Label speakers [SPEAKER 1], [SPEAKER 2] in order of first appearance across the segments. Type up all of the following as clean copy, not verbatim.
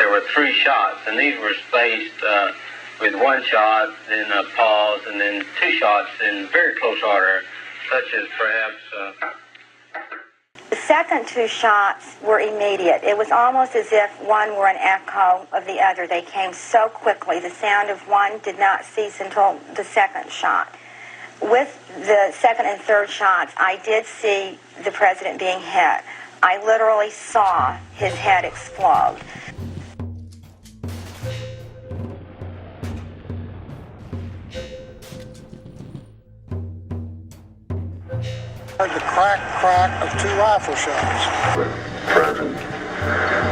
[SPEAKER 1] there were 3 shots, and these were spaced with 1 shot, then a pause, and then 2 shots in very close order, such as perhaps...
[SPEAKER 2] The second 2 shots were immediate. It was almost as if one were an echo of the other. They came so quickly. The sound of one did not cease until the second shot. With the second and third shots, I did see the president being hit. I literally saw his head explode.
[SPEAKER 3] Heard the crack of 2 rifle shots.
[SPEAKER 4] The president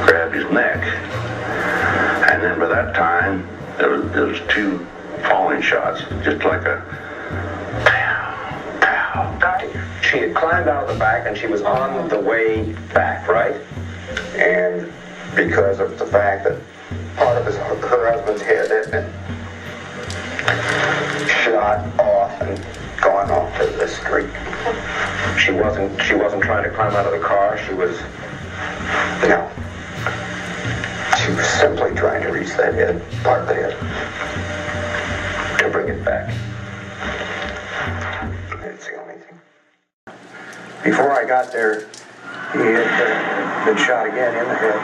[SPEAKER 4] grabbed his neck, and then by that time there was 2 falling shots, just like a pow, pow.
[SPEAKER 5] She had climbed out of the back and she was on the way back, right? And because of the fact that part of her husband's head had been shot off and gone off to the street. She wasn't trying to climb out of the car. She was simply trying to reach that head, part of the head, to bring it back. That's the only thing. Before I got there, he had been shot again in the head.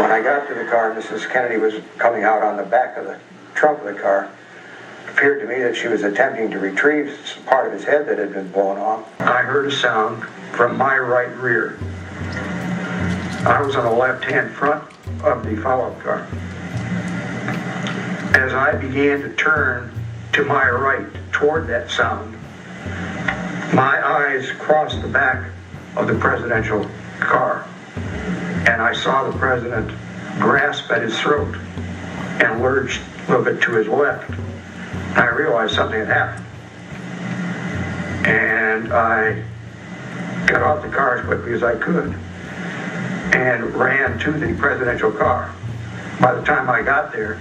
[SPEAKER 5] When I got to the car, Mrs. Kennedy was coming out on the back of the trunk of the car. It appeared to me that she was attempting to retrieve part of his head that had been blown off. I heard a sound from my right rear. I was on the left-hand front of the follow-up car. As I began to turn to my right toward that sound, my eyes crossed the back of the presidential car, and I saw the president grasp at his throat and lurch a little bit to his left. I realized something had happened, and I got off the car as quickly as I could and ran to the presidential car. By the time I got there,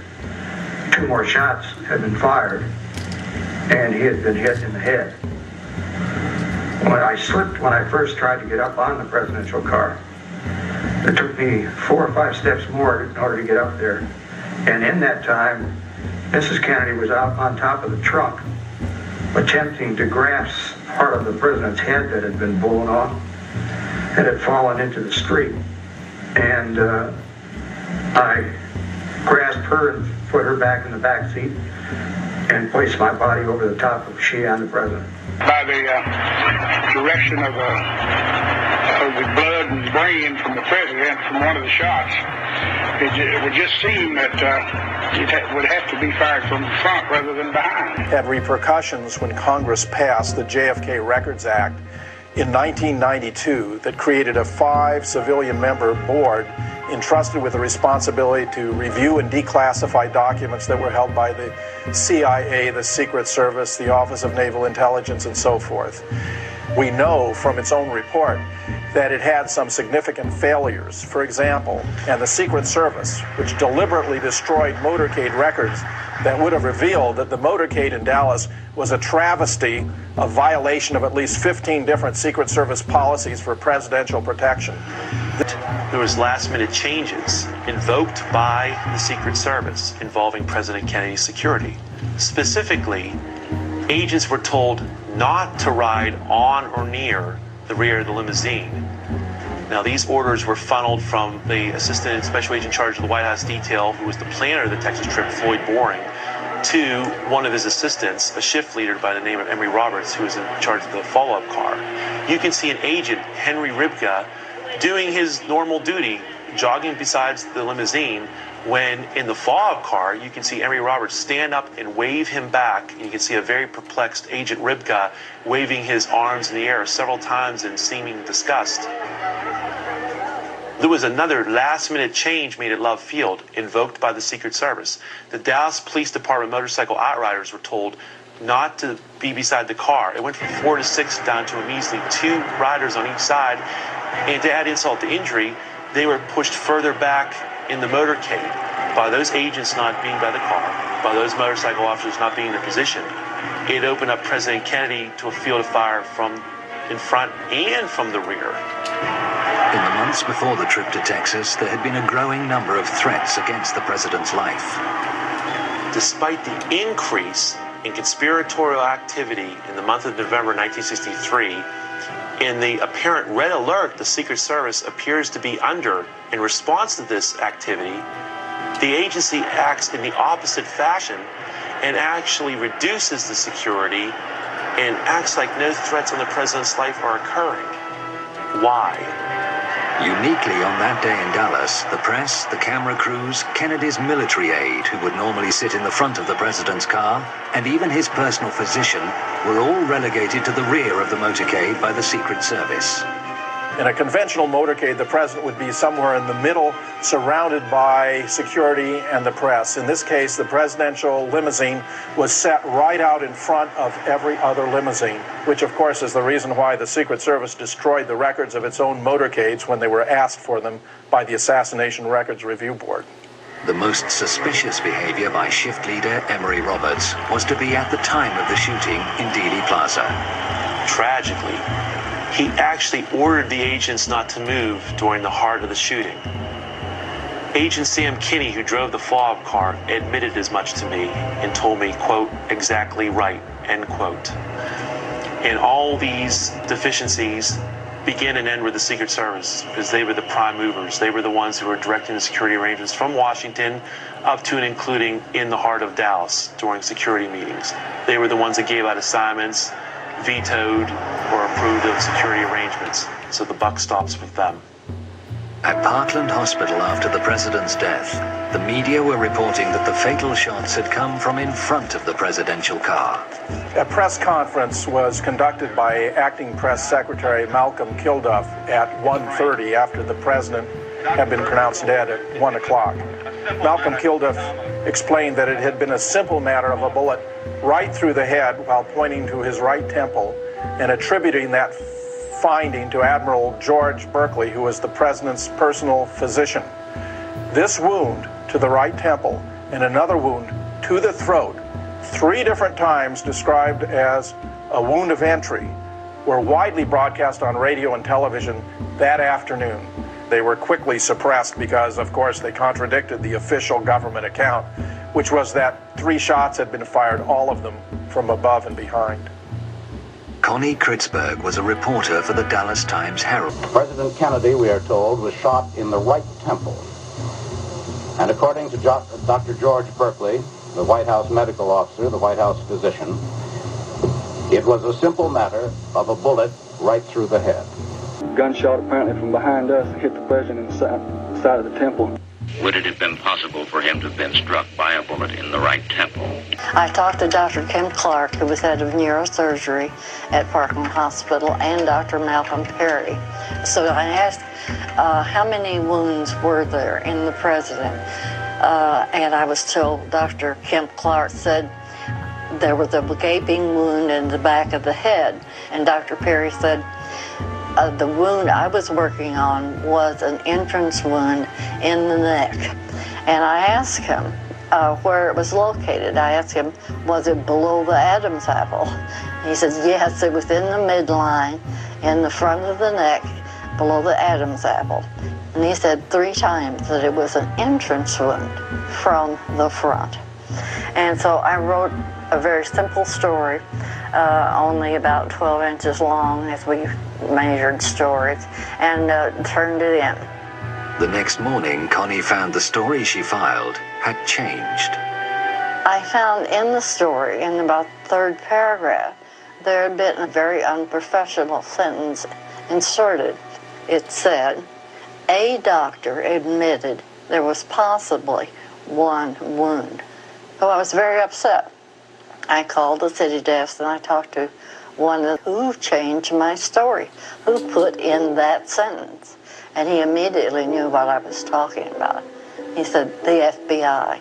[SPEAKER 5] 2 more shots had been fired, and he had been hit in the head. When I slipped when I first tried to get up on the presidential car, it took me 4 or 5 steps more in order to get up there. And in that time, Mrs. Kennedy was out on top of the trunk, attempting to grasp part of the president's head that had been blown off and had fallen into the street. And I grasped her and put her back in the back seat and placed my body over the top of she and the president.
[SPEAKER 6] By the direction of the blood and brain from the president from one of the shots, it would just seem that it would have to be fired from the front rather than behind.
[SPEAKER 7] Had repercussions when Congress passed the JFK Records Act in 1992 that created a 5 civilian member board entrusted with the responsibility to review and declassify documents that were held by the CIA, the Secret Service, the Office of Naval Intelligence, and so forth. We know from its own report that it had some significant failures. For example, and the Secret Service, which deliberately destroyed motorcade records that would have revealed that the motorcade in Dallas was a travesty, a violation of at least 15 different Secret Service policies for presidential protection.
[SPEAKER 8] There was last-minute changes invoked by the Secret Service involving President Kennedy's security. Specifically, agents were told not to ride on or near the rear of the limousine. Now, these orders were funneled from the Assistant Special Agent in charge of the White House detail, who was the planner of the Texas trip, Floyd Boring, to one of his assistants, a shift leader by the name of Emory Roberts, who was in charge of the follow-up car. You can see an agent, Henry Ribka, doing his normal duty, jogging besides the limousine, when in the follow-up car, you can see Emory Roberts stand up and wave him back, and you can see a very perplexed Agent Ribka waving his arms in the air several times in seeming disgust. There was another last-minute change made at Love Field, invoked by the Secret Service. The Dallas Police Department motorcycle outriders were told not to be beside the car. It went from 4 to 6 down to a measly 2 riders on each side. And to add insult to injury, they were pushed further back in the motorcade by those agents not being by the car, by those motorcycle officers not being in position. It opened up President Kennedy to a field of fire from in front and from the rear.
[SPEAKER 9] In the months before the trip to Texas, there had been a growing number of threats against the president's life.
[SPEAKER 8] Despite the increase in conspiratorial activity in the month of November 1963, in the apparent red alert the Secret Service appears to be under in response to this activity, the agency acts in the opposite fashion and actually reduces the security and acts like no threats on the president's life are occurring. Why?
[SPEAKER 9] Uniquely on that day in Dallas, the press, the camera crews, Kennedy's military aide, who would normally sit in the front of the president's car, and even his personal physician were all relegated to the rear of the motorcade by the Secret Service.
[SPEAKER 7] In a conventional motorcade, the president would be somewhere in the middle, surrounded by security and the press. In this case, the presidential limousine was set right out in front of every other limousine, which of course is the reason why the Secret Service destroyed the records of its own motorcades when they were asked for them by the Assassination Records Review Board.
[SPEAKER 9] The most suspicious behavior by shift leader Emery Roberts was to be at the time of the shooting in Dealey Plaza.
[SPEAKER 8] Tragically, he actually ordered the agents not to move during the heart of the shooting. Agent Sam Kinney, who drove the follow-up car, admitted as much to me and told me, quote, exactly right, end quote. And all these deficiencies begin and end with the Secret Service, because they were the prime movers. They were the ones who were directing the security arrangements from Washington up to and including in the heart of Dallas during security meetings. They were the ones that gave out assignments, vetoed or approved of security arrangements, so the buck stops with them.
[SPEAKER 9] At Parkland Hospital after the president's death, the media were reporting that the fatal shots had come from in front of the presidential car.
[SPEAKER 7] A press conference was conducted by Acting Press Secretary Malcolm Kilduff at 1:30 after the president had been pronounced dead at 1 o'clock. Malcolm Kilduff explained that it had been a simple matter of a bullet right through the head while pointing to his right temple and attributing that finding to Admiral George Berkeley, who was the president's personal physician. This wound to the right temple and another wound to the throat, 3 different times described as a wound of entry, were widely broadcast on radio and television that afternoon. They were quickly suppressed because, of course, they contradicted the official government account, which was that 3 shots had been fired, all of them from above and behind.
[SPEAKER 9] Connie Kritzberg was a reporter for the Dallas Times-Herald.
[SPEAKER 10] President Kennedy, we are told, was shot in the right temple. And according to Dr. George Berkeley, the White House medical officer, the White House physician, it was a simple matter of a bullet right through the head.
[SPEAKER 11] Gunshot apparently from behind us hit the president in the side of the temple.
[SPEAKER 12] Would it have been possible for him to have been struck by a bullet in the right temple?
[SPEAKER 13] I talked to Dr. Kim Clark, who was head of neurosurgery at Parkland Hospital, and Dr. Malcolm Perry. So I asked, how many wounds were there in the president? And I was told Dr. Kim Clark said there was a gaping wound in the back of the head. And Dr. Perry said, the wound I was working on was an entrance wound in the neck. And I asked him where it was located. I asked him, was it below the Adam's apple? And he said, yes, it was in the midline, in the front of the neck, below the Adam's apple. And he said 3 times that it was an entrance wound from the front. And so I wrote a very simple story, only about 12 inches long as we measured stories, and turned it in.
[SPEAKER 9] The next morning, Connie found the story she filed had changed.
[SPEAKER 13] I found in the story, in about the 3rd paragraph, there had been a very unprofessional sentence inserted. It said, a doctor admitted there was possibly 1 wound. So I was very upset. I called the city desk and I talked to one of who changed my story, who put in that sentence. And he immediately knew what I was talking about. He said, the FBI.